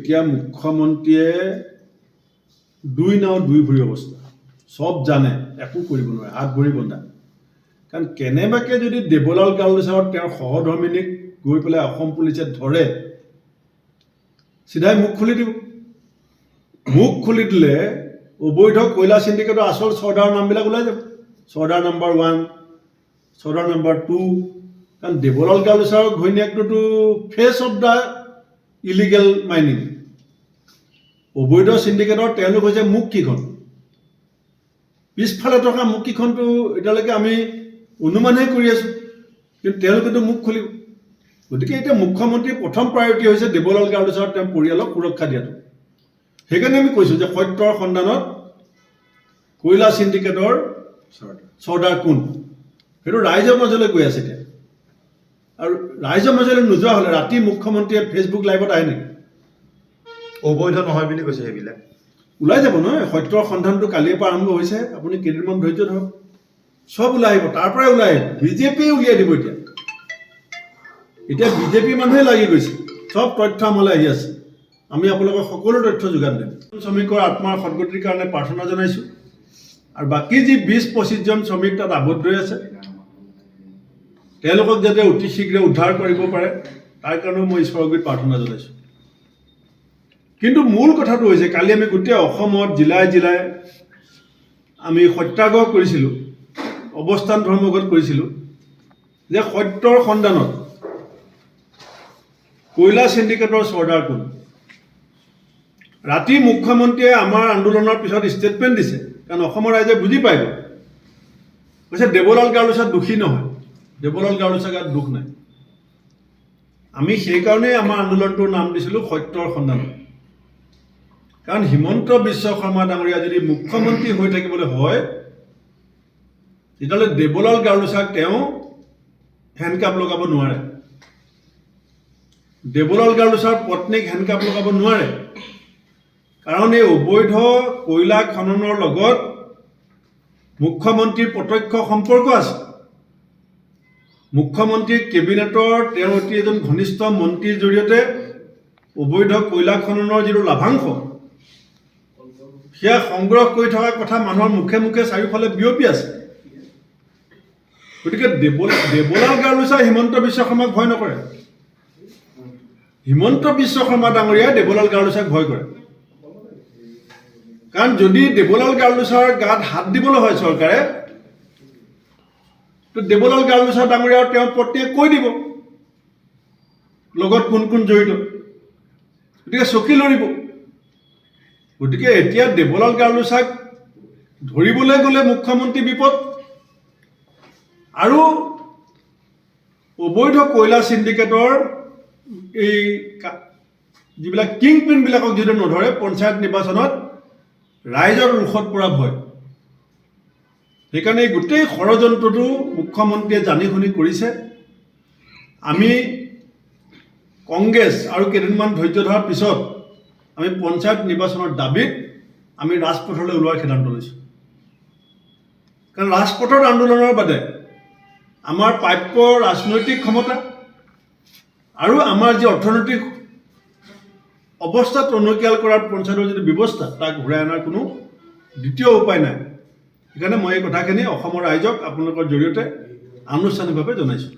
এতিয়া মুখ্যমন্ত্ৰীয়ে দুই নাও দুই ভৰি অৱস্থা, সব জানে, একো কৰিব নোৱাৰে, হাত ভৰি বন্ধা। কাৰণ কেনেবাকৈ যদি দেৱলাল গাৰুৰ ওচৰত তেওঁৰ সহধৰ্মিনীক গৈ পেলাই অসম পুলিচে ধৰে, চিধাই মুখ খুলি দিব। মুখ খুলি দিলে অবৈধ কয়লা চিণ্ডিকেটৰ আচল চৰ্দাৰৰ নামবিলাক ওলাই যাব। চৰ্দাৰ নম্বৰ 1, চৰ্দাৰ নম্বৰ 2। কাৰণ দেৱলাল গাৰুৰ ঘৈণীয়েকটোতো face of the illegal mining. অবৈধ চিণ্ডিকেটৰ তেওঁলোক হৈছে মুখকেইখন। পিছফালে থকা মুখকেইখনটো এতিয়ালৈকে আমি অনুমানহে কৰি আছোঁ, কিন্তু তেওঁলোকেতো মুখ খুলিব। গতিকে এতিয়া মুখ্যমন্ত্ৰীৰ প্ৰথম প্ৰায়ৰিটি হৈছে দেৱলাল গাৰুৰ ওচৰত তেওঁৰ পৰিয়ালক সুৰক্ষা দিয়াটো। সেইকাৰণে আমি কৈছোঁ যে সত্যৰ সন্ধানত কয়লা চিণ্ডিকেটৰ চৰ্দাৰ কোন, সেইটো ৰাইজৰ মাজলৈ গৈ আছে এতিয়া। আৰু ৰাইজৰ মাজলৈ নোযোৱা হ'লে ৰাতি মুখ্যমন্ত্ৰীয়ে ফেচবুক লাইভত আহে নেকি? অবৈধ নহয় বুলি কৈছে সেইবিলাক। ওলাই যাব নহয়, সত্যৰ সন্ধানটো কালিৰ পৰা আৰম্ভ হৈছে। আপুনি কেইদিনমান ধৈৰ্য ধৰক, চব ওলাই আহিব, তাৰ পৰাই ওলাই আহিব। বিজেপিয়ে উলিয়াই দিব এতিয়া বিজেপি মানুহে লাগি গৈছে, চব তথ্য আমালৈ আহি আছে। আমি আপোনালোকক সকলো তথ্য যোগান দিম। শ্ৰমিকৰ আত্মাৰ সদগতিৰ কাৰণে প্ৰাৰ্থনা জনাইছোঁ। আৰু বাকী যি 20-25 জন শ্ৰমিক তাত আবদ্ধ হৈ আছে, তেওঁলোকক যাতে অতি শীঘ্ৰে উদ্ধাৰ কৰিব পাৰে, তাৰ কাৰণেও মই ঈশ্বৰৰ গুৰিত প্ৰাৰ্থনা জনাইছোঁ। কিন্তু মূল কথাটো হৈছে, কালি আমি গোটেই অসমত জিলাই জিলাই আমি সত্যাগ্ৰহ কৰিছিলোঁ, অৱস্থান ধৰ্মঘট কৰিছিলোঁ, যে সত্যৰ সন্ধানত কয়লা চিণ্ডিকেটৰ চৰ্দাৰ কোন। ৰাতি মুখ্যমন্ত্ৰীয়ে আমাৰ আন্দোলনৰ পিছত ষ্টেটমেণ্ট দিছে, কাৰণ অসমৰ ৰাইজে বুজি পাই গ'ল। কৈছে দেৱলাল গাৰুৰ দোষী নহয়, দেৱলাল গাৰুৰ গাত দুখ নাই। আমি সেইকাৰণেই আমাৰ আন্দোলনটোৰ নাম দিছিলোঁ সত্যৰ সন্ধানত। কাৰণ হিমন্ত বিশ্ব শৰ্মা ডাঙৰীয়া যদি মুখ্যমন্ত্ৰী হৈ থাকিবলৈ হয়, তেতিয়াহ'লে দেৱলাল গাৰুক তেওঁ হেণ্ডকাপ লগাব নোৱাৰে, দেৱলাল গাৰুৰ পত্নীক হেণ্ডকাপ লগাব নোৱাৰে। কাৰণ এই অবৈধ কয়লা খননৰ লগত মুখ্যমন্ত্ৰীৰ প্ৰত্যক্ষ সম্পৰ্ক আছে। মুখ্যমন্ত্ৰীৰ কেবিনেটৰ তেওঁ অতি এজন ঘনিষ্ঠ মন্ত্ৰীৰ জৰিয়তে অবৈধ কয়লা খননৰ যিটো লাভাংশ, সেয়া সংগ্ৰহ কৰি থকা কথা মানুহৰ মুখে মুখে চাৰিওফালে বিয়পি আছে। গতিকে দেৱলাল গাৰুৰ হিমন্ত বিশ্ব শৰ্মাক ভয় নকৰে, হিমন্ত বিশ্ব শৰ্মা ডাঙৰীয়াই দেৱলাল গাৰুক ভয় কৰে। কাৰণ যদি দেৱলাল গাৰুৰ গাত হাত দিবলৈ হয় চৰকাৰে, তো দেৱলাল গাৰুৰ ডাঙৰীয়া আৰু তেওঁৰ পত্নীয়ে কৈ দিব লগত কোন কোন জড়িত, গতিকে চকী লৰিব। গতিকে এতিয়া দেৱলাল গাৰুক ধৰিবলৈ গ'লে মুখ্যমন্ত্ৰী বিপদ, আৰু অবৈধ কয়লা চিণ্ডিকেটৰ এই যিবিলাক কিং পিনবিলাকক যদি নধৰে, পঞ্চায়ত নিৰ্বাচনত ৰাইজৰ ৰোষত পৰা ভয়। সেইকাৰণে এই গোটেই ষড়যন্ত্ৰটো মুখ্যমন্ত্ৰীয়ে জানি শুনি কৰিছে। আমি কংগ্ৰেছ আৰু কেইদিনমান ধৈৰ্য ধৰাৰ পিছত আমি পঞ্চায়ত নিৰ্বাচনৰ দাবীত আমি ৰাজপথলৈ ওলোৱাৰ সিদ্ধান্ত লৈছোঁ। কাৰণ ৰাজপথৰ আন্দোলনৰ বাদে আমাৰ প্ৰাপ্য ৰাজনৈতিক ক্ষমতা আৰু আমাৰ যি অৰ্থনৈতিক অৱস্থা টনকিয়াল কৰাৰ পঞ্চায়তৰ যিটো ব্যৱস্থা, তাক ঘূৰাই অনাৰ কোনো দ্বিতীয় উপায় নাই। সেইকাৰণে মই এই কথাখিনি অসমৰ ৰাইজক আপোনালোকৰ জৰিয়তে আনুষ্ঠানিকভাৱে জনাইছোঁ।